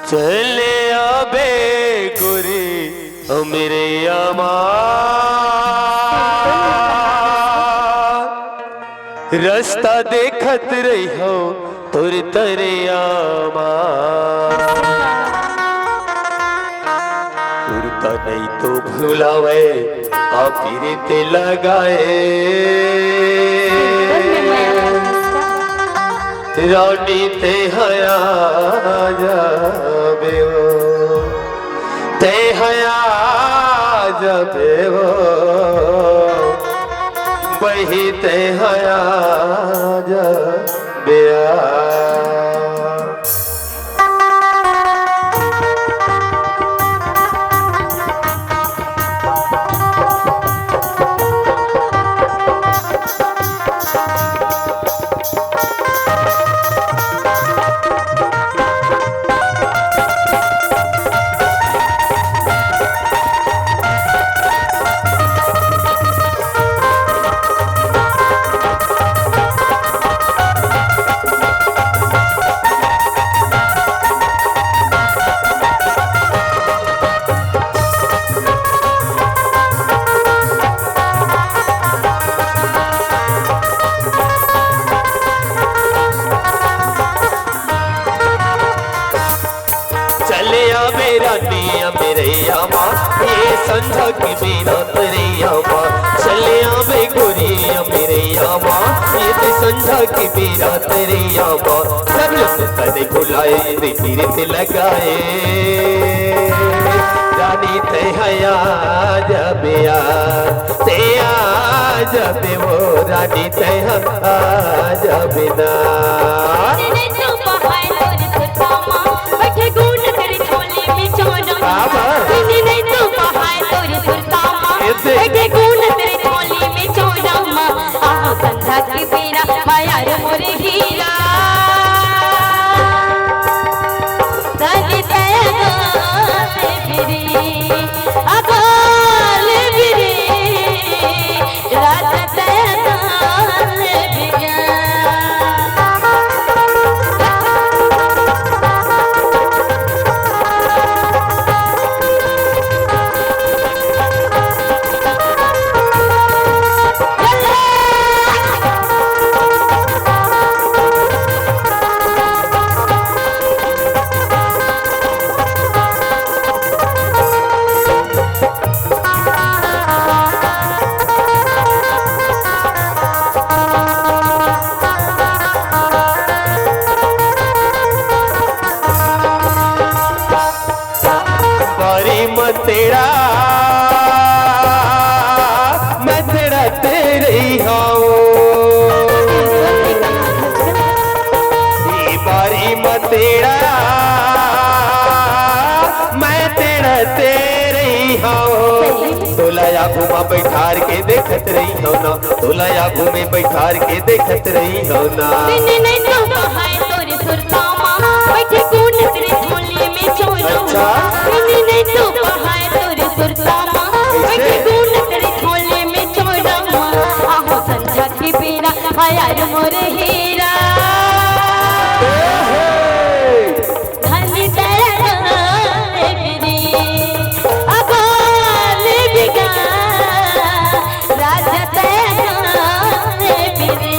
चले आबे गोरी ओ मेरे अमा रास्ता देखत रही हो तुर तरे आमा तुरता नहीं तो भुलावे आप ते लगाए रानी ते हया जाबे वो ते हया जाबे वो वही ते हया जाबे मेरे आमा ये समझा कि मेरा तेरे आमा चले आवे गोरिया मेरे आमा ये तो समझा कि मेरा तेरे आमा सब लोग तने बुलाए रे मेरे ते लगाए रानी ते हया जाबे ते आ जाबे वो रानी ते हया जाबे ना तेरा मैं तेरा तेरे ही बारी मैं तेरा मैं तेरा तेरे ही तोलाया घुमा बैठार के देखत रही हो ना तोलाया घूमे बैठार के देखत रही हो ना यार मोरे हीरा धनी तेरा मेरी अबाल बिगा राजा तेरा मेरी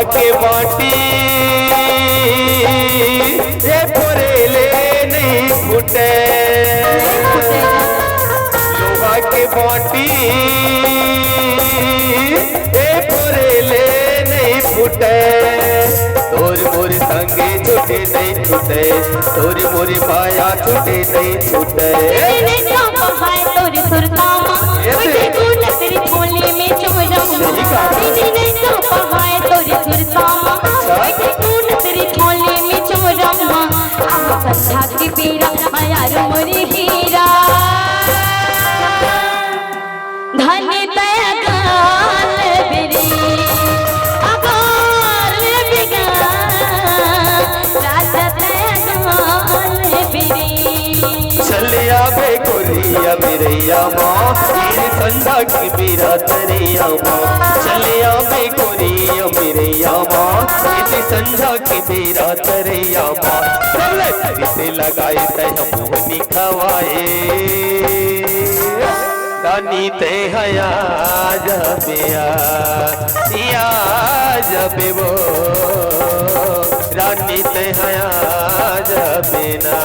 के बाटी ये फोरेले नहीं फूटे लोहा के बाटी ये फोरेले नहीं फूटे तोर मोर संगे छूटे नहीं छूटे तोर मोर माया छूटे नहीं छूटे तोरी सुरता तेरी खोली में चोरा गाल बिरी अगाल बिगा रात गाल बिरी चलिया बे गोरिया मेरिया माँ ये संधा की मेरा तरिया माँ चलिया बे गोरिया मेरिया माँ ये संधा की मेरा तरिया माँ चले से लगाए ते मोहनी खवाए रानी ते हया जबिया या जबे वो रानी ते हया जबिना